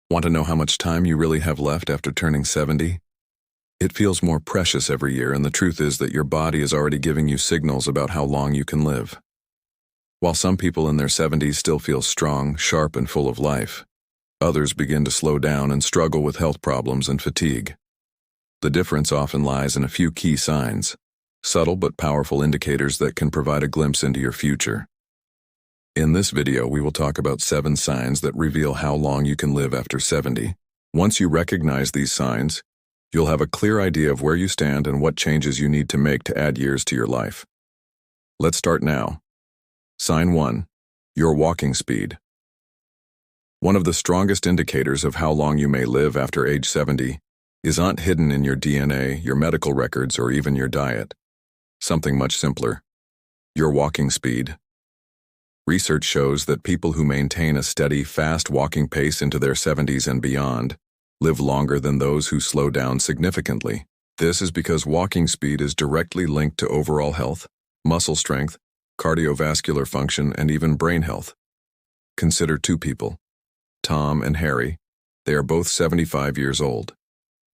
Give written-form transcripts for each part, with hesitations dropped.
Want to know how much time you really have left after turning 70? It feels more precious every year, and the truth is that your body is already giving you signals about how long you can live. While some people in their 70s still feel strong, sharp, and full of life, others begin to slow down and struggle with health problems and fatigue. The difference often lies in a few key signs, subtle but powerful indicators that can provide a glimpse into your future. In this video, we will talk about 7 signs that reveal how long you can live after 70. Once you recognize these signs, you'll have a clear idea of where you stand and what changes you need to make to add years to your life. Let's start now. Sign 1. Your walking speed. One of the strongest indicators of how long you may live after age 70 is not hidden in your DNA, your medical records, or even your diet. Something much simpler: your walking speed. Research shows that people who maintain a steady, fast walking pace into their 70s and beyond live longer than those who slow down significantly. This is because walking speed is directly linked to overall health, muscle strength, cardiovascular function, and even brain health. Consider 2 people, Tom and Harry. They are both 75 years old.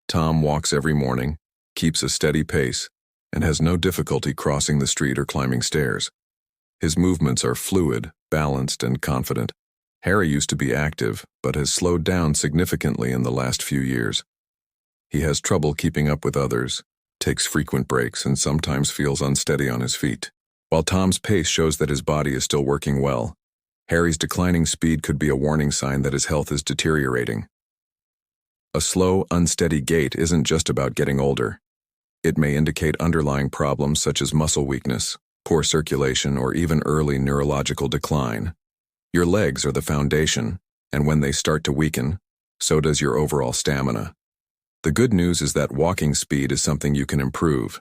Tom walks every morning, keeps a steady pace, and has no difficulty crossing the street or climbing stairs. His movements are fluid, balanced, and confident. Harry used to be active, but has slowed down significantly in the last few years. He has trouble keeping up with others, takes frequent breaks, and sometimes feels unsteady on his feet. While Tom's pace shows that his body is still working well, Harry's declining speed could be a warning sign that his health is deteriorating. A slow, unsteady gait isn't just about getting older. It may indicate underlying problems such as muscle weakness, poor circulation, or even early neurological decline. Your legs are the foundation, and when they start to weaken, so does your overall stamina. The good news is that walking speed is something you can improve.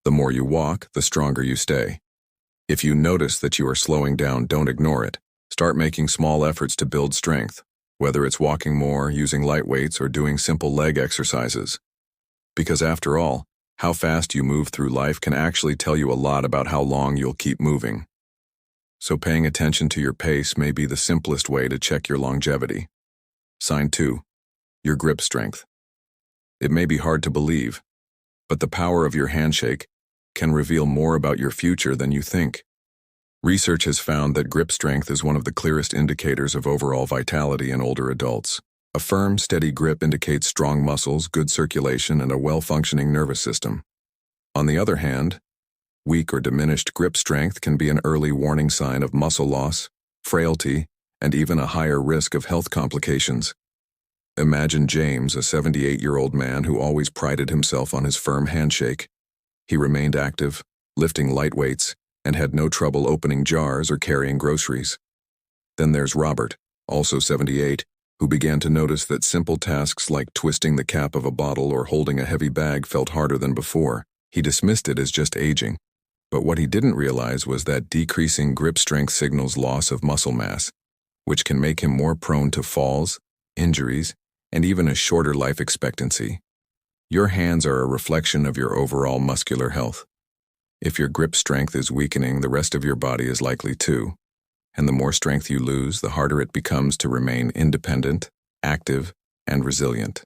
The more you walk, the stronger you stay. If you notice that you are slowing down, don't ignore it. Start making small efforts to build strength, whether it's walking more, using light weights, or doing simple leg exercises. Because after all, how fast you move through life can actually tell you a lot about how long you'll keep moving. So paying attention to your pace may be the simplest way to check your longevity. Sign 2. Your grip strength. It may be hard to believe, but the power of your handshake can reveal more about your future than you think. Research has found that grip strength is one of the clearest indicators of overall vitality in older adults. A firm, steady grip indicates strong muscles, good circulation, and a well-functioning nervous system. On the other hand, weak or diminished grip strength can be an early warning sign of muscle loss, frailty, and even a higher risk of health complications. Imagine James, a 78-year-old man who always prided himself on his firm handshake. He remained active, lifting light weights, and had no trouble opening jars or carrying groceries. Then there's Robert, also 78, who began to notice that simple tasks like twisting the cap of a bottle or holding a heavy bag felt harder than before. He dismissed it as just aging. But what he didn't realize was that decreasing grip strength signals loss of muscle mass, which can make him more prone to falls, injuries, and even a shorter life expectancy. Your hands are a reflection of your overall muscular health. If your grip strength is weakening, the rest of your body is likely to. And the more strength you lose, the harder it becomes to remain independent, active, and resilient.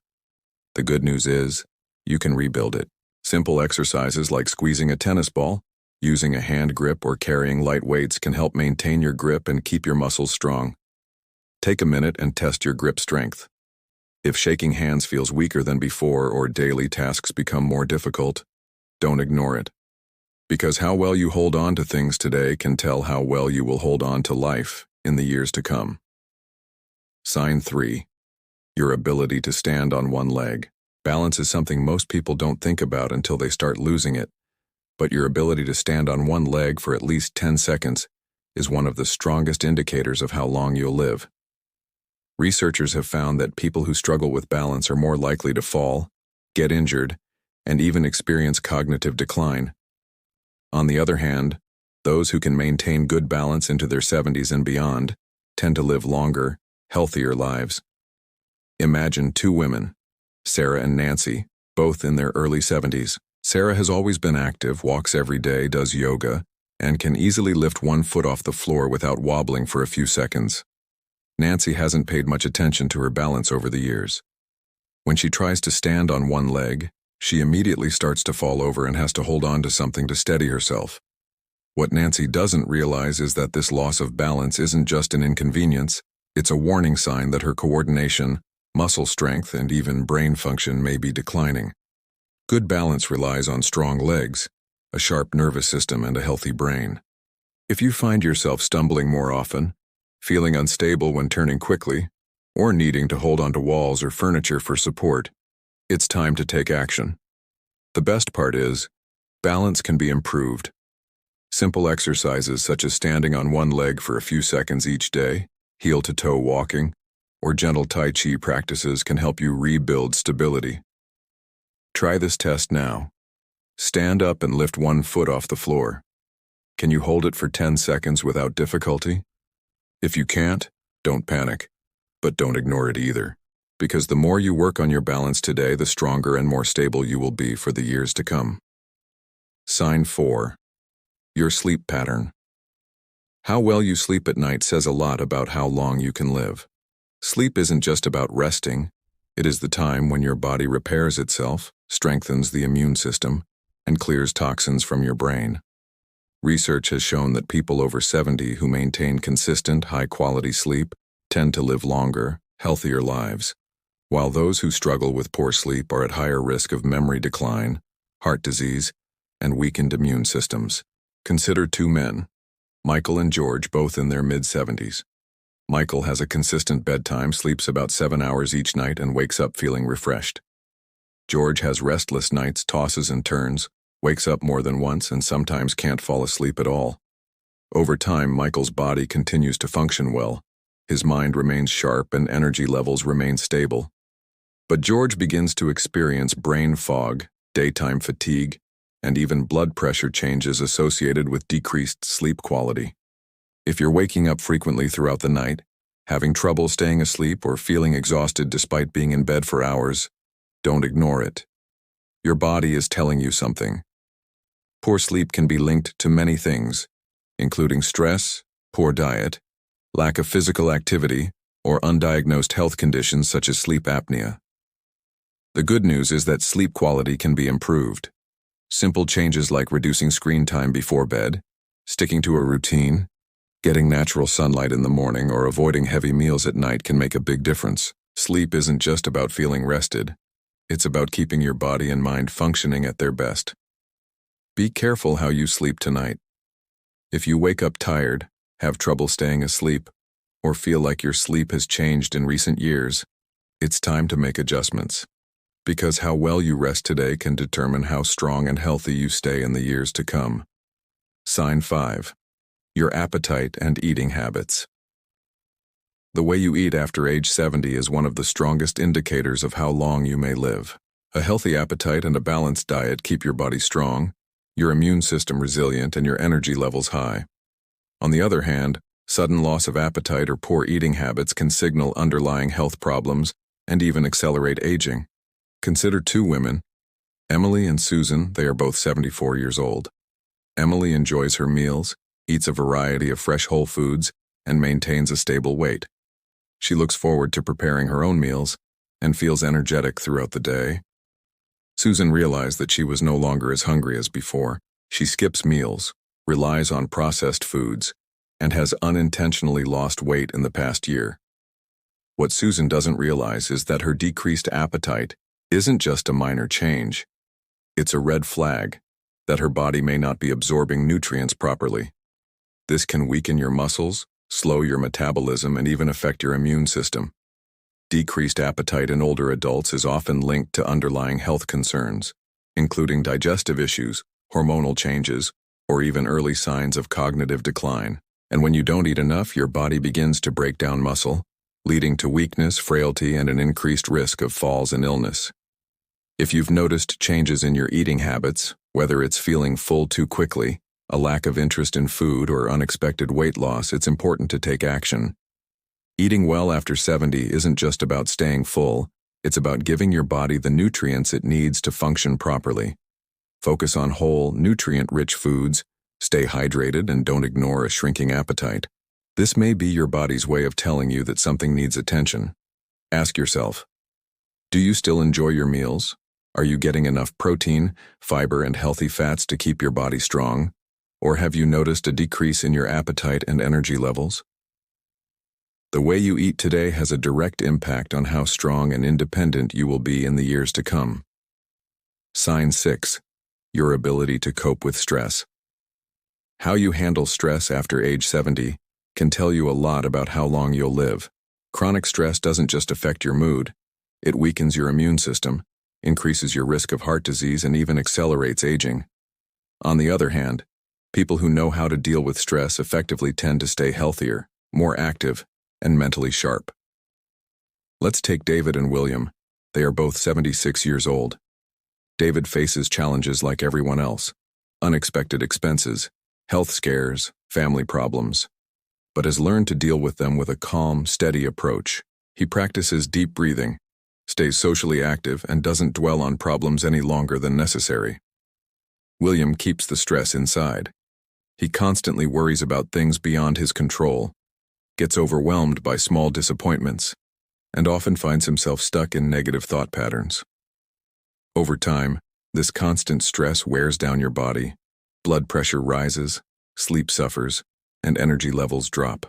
The good news is, you can rebuild it. Simple exercises like squeezing a tennis ball, using a hand grip, or carrying light weights can help maintain your grip and keep your muscles strong. Take a minute and test your grip strength. If shaking hands feels weaker than before or daily tasks become more difficult, don't ignore it. Because how well you hold on to things today can tell how well you will hold on to life in the years to come. Sign 3. Your ability to stand on one leg. Balance is something most people don't think about until they start losing it, but your ability to stand on one leg for at least 10 seconds is one of the strongest indicators of how long you'll live. Researchers have found that people who struggle with balance are more likely to fall, get injured, and even experience cognitive decline. On the other hand, those who can maintain good balance into their 70s and beyond tend to live longer, healthier lives. Imagine 2 women, Sarah and Nancy, both in their early 70s. Sarah has always been active, walks every day, does yoga, and can easily lift one foot off the floor without wobbling for a few seconds. Nancy hasn't paid much attention to her balance over the years. When she tries to stand on one leg, she immediately starts to fall over and has to hold on to something to steady herself. What Nancy doesn't realize is that this loss of balance isn't just an inconvenience, it's a warning sign that her coordination, muscle strength, and even brain function may be declining. Good balance relies on strong legs, a sharp nervous system, and a healthy brain. If you find yourself stumbling more often, feeling unstable when turning quickly, or needing to hold onto walls or furniture for support, it's time to take action. The best part is, balance can be improved. Simple exercises such as standing on one leg for a few seconds each day, heel-to-toe walking, or gentle Tai Chi practices can help you rebuild stability. Try this test now. Stand up and lift one foot off the floor. Can you hold it for 10 seconds without difficulty? If you can't, don't panic, but don't ignore it either, because the more you work on your balance today, the stronger and more stable you will be for the years to come. Sign 4. Your sleep pattern. How well you sleep at night says a lot about how long you can live. Sleep isn't just about resting, it is the time when your body repairs itself, strengthens the immune system, and clears toxins from your brain. Research has shown that people over 70 who maintain consistent, high-quality sleep tend to live longer, healthier lives, while those who struggle with poor sleep are at higher risk of memory decline, heart disease, and weakened immune systems. Consider two men, Michael and George, both in their mid-70s. Michael has a consistent bedtime, sleeps about 7 hours each night, and wakes up feeling refreshed. George has restless nights, tosses and turns, wakes up more than once, and sometimes can't fall asleep at all. Over time, Michael's body continues to function well. His mind remains sharp and energy levels remain stable. But George begins to experience brain fog, daytime fatigue, and even blood pressure changes associated with decreased sleep quality. If you're waking up frequently throughout the night, having trouble staying asleep, or feeling exhausted despite being in bed for hours, don't ignore it. Your body is telling you something. Poor sleep can be linked to many things, including stress, poor diet, lack of physical activity, or undiagnosed health conditions such as sleep apnea. The good news is that sleep quality can be improved. Simple changes like reducing screen time before bed, sticking to a routine, getting natural sunlight in the morning, or avoiding heavy meals at night can make a big difference. Sleep isn't just about feeling rested. It's about keeping your body and mind functioning at their best. Be careful how you sleep tonight. If you wake up tired, have trouble staying asleep, or feel like your sleep has changed in recent years, it's time to make adjustments. Because how well you rest today can determine how strong and healthy you stay in the years to come. Sign 5. Your appetite and eating habits. The way you eat after age 70 is one of the strongest indicators of how long you may live. A healthy appetite and a balanced diet keep your body strong, your immune system resilient, and your energy levels high. On the other hand, sudden loss of appetite or poor eating habits can signal underlying health problems and even accelerate aging. Consider two women, Emily and Susan. They are both 74 years old. Emily enjoys her meals, eats a variety of fresh whole foods, and maintains a stable weight. She looks forward to preparing her own meals and feels energetic throughout the day. Susan realized that she was no longer as hungry as before. She skips meals, relies on processed foods, and has unintentionally lost weight in the past year. What Susan doesn't realize is that her decreased appetite isn't just a minor change. It's a red flag that her body may not be absorbing nutrients properly. This can weaken your muscles, slow your metabolism, and even affect your immune system. Decreased appetite in older adults is often linked to underlying health concerns, including digestive issues, hormonal changes, or even early signs of cognitive decline. And when you don't eat enough, your body begins to break down muscle, leading to weakness, frailty, and an increased risk of falls and illness. If you've noticed changes in your eating habits, whether it's feeling full too quickly, a lack of interest in food, or unexpected weight loss, it's important to take action. Eating well after 70 isn't just about staying full, it's about giving your body the nutrients it needs to function properly. Focus on whole, nutrient-rich foods, stay hydrated, and don't ignore a shrinking appetite. This may be your body's way of telling you that something needs attention. Ask yourself, do you still enjoy your meals? Are you getting enough protein, fiber, and healthy fats to keep your body strong? Or have you noticed a decrease in your appetite and energy levels? The way you eat today has a direct impact on how strong and independent you will be in the years to come. Sign 6. Your ability to cope with stress. How you handle stress after age 70 can tell you a lot about how long you'll live. Chronic stress doesn't just affect your mood. It weakens your immune system, increases your risk of heart disease, and even accelerates aging. On the other hand, people who know how to deal with stress effectively tend to stay healthier, more active, and mentally sharp. Let's take David and William. They are both 76 years old. David faces challenges like everyone else: unexpected expenses, health scares, family problems, but has learned to deal with them with a calm, steady approach. He practices deep breathing, stays socially active, and doesn't dwell on problems any longer than necessary. William keeps the stress inside. He constantly worries about things beyond his control, gets overwhelmed by small disappointments, and often finds himself stuck in negative thought patterns. Over time, this constant stress wears down your body. Blood pressure rises, sleep suffers, and energy levels drop.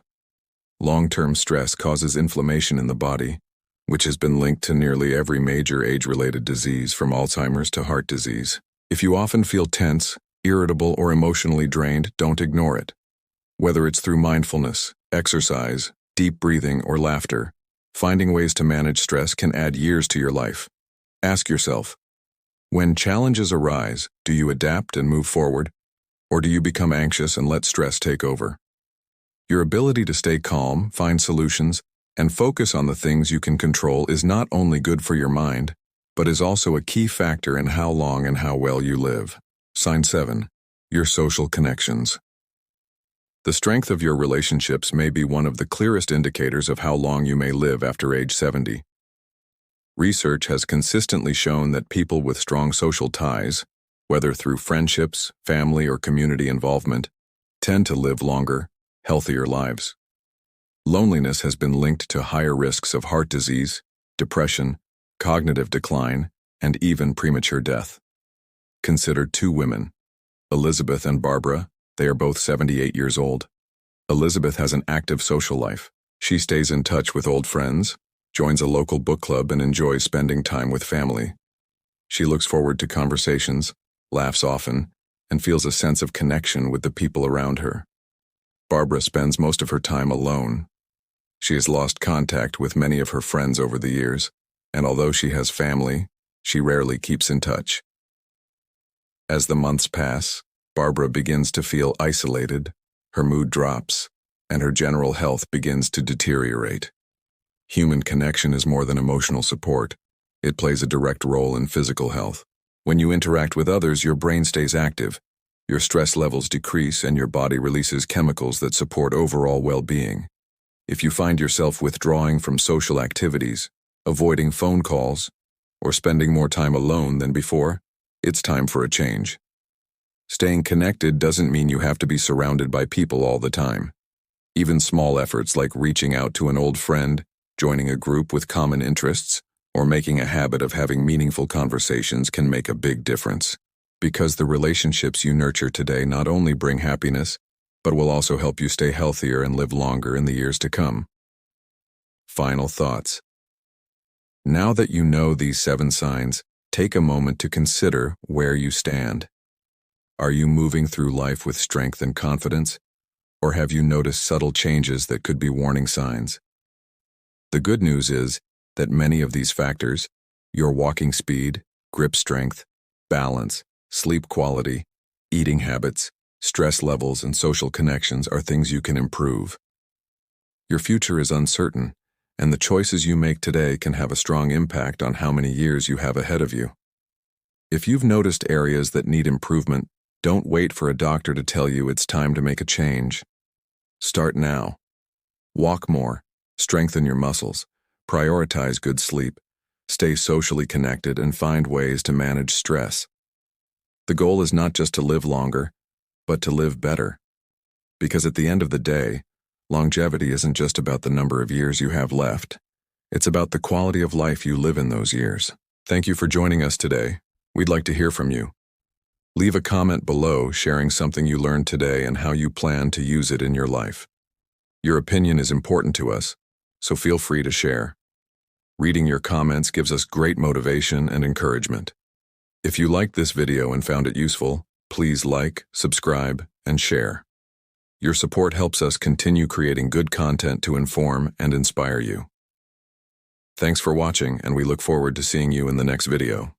Long-term stress causes inflammation in the body, which has been linked to nearly every major age-related disease from Alzheimer's to heart disease. If you often feel tense, irritable, or emotionally drained, don't ignore it. Whether it's through mindfulness, exercise, deep breathing, or laughter, finding ways to manage stress can add years to your life. Ask yourself, when challenges arise, do you adapt and move forward, or do you become anxious and let stress take over? Your ability to stay calm, find solutions, and focus on the things you can control is not only good for your mind, but is also a key factor in how long and how well you live. Sign 7. Your social connections. The strength of your relationships may be one of the clearest indicators of how long you may live after age 70. Research has consistently shown that people with strong social ties, whether through friendships, family, or community involvement, tend to live longer, healthier lives. Loneliness has been linked to higher risks of heart disease, depression, cognitive decline, and even premature death. Consider two women, Elizabeth and Barbara. They are both 78 years old. Elizabeth has an active social life. She stays in touch with old friends, joins a local book club, and enjoys spending time with family. She looks forward to conversations, laughs often, and feels a sense of connection with the people around her. Barbara spends most of her time alone. She has lost contact with many of her friends over the years, and although she has family, she rarely keeps in touch. As the months pass, Barbara begins to feel isolated, her mood drops, and her general health begins to deteriorate. Human connection is more than emotional support. It plays a direct role in physical health. When you interact with others, your brain stays active, your stress levels decrease, and your body releases chemicals that support overall well-being. If you find yourself withdrawing from social activities, avoiding phone calls, or spending more time alone than before, it's time for a change. Staying connected doesn't mean you have to be surrounded by people all the time. Even small efforts like reaching out to an old friend, joining a group with common interests, or making a habit of having meaningful conversations can make a big difference. Because the relationships you nurture today not only bring happiness, but will also help you stay healthier and live longer in the years to come. Final thoughts. Now that you know these 7 signs, take a moment to consider where you stand. Are you moving through life with strength and confidence, or have you noticed subtle changes that could be warning signs? The good news is that many of these factors, your walking speed, grip strength, balance, sleep quality, eating habits, stress levels, and social connections are things you can improve. Your future is uncertain, and the choices you make today can have a strong impact on how many years you have ahead of you. If you've noticed areas that need improvement, don't wait for a doctor to tell you it's time to make a change. Start now. Walk more, strengthen your muscles, prioritize good sleep, stay socially connected, and find ways to manage stress. The goal is not just to live longer, but to live better. Because at the end of the day, Longevity isn't just about the number of years you have left. It's about the quality of life you live in those years. Thank you for joining us today. We'd like to hear from you. Leave a comment below sharing something you learned today and how you plan to use it in your life. Your opinion is important to us, so feel free to share. Reading your comments gives us great motivation and encouragement. If you liked this video and found it useful, please like, subscribe, and share. Your support helps us continue creating good content to inform and inspire you. Thanks for watching, and we look forward to seeing you in the next video.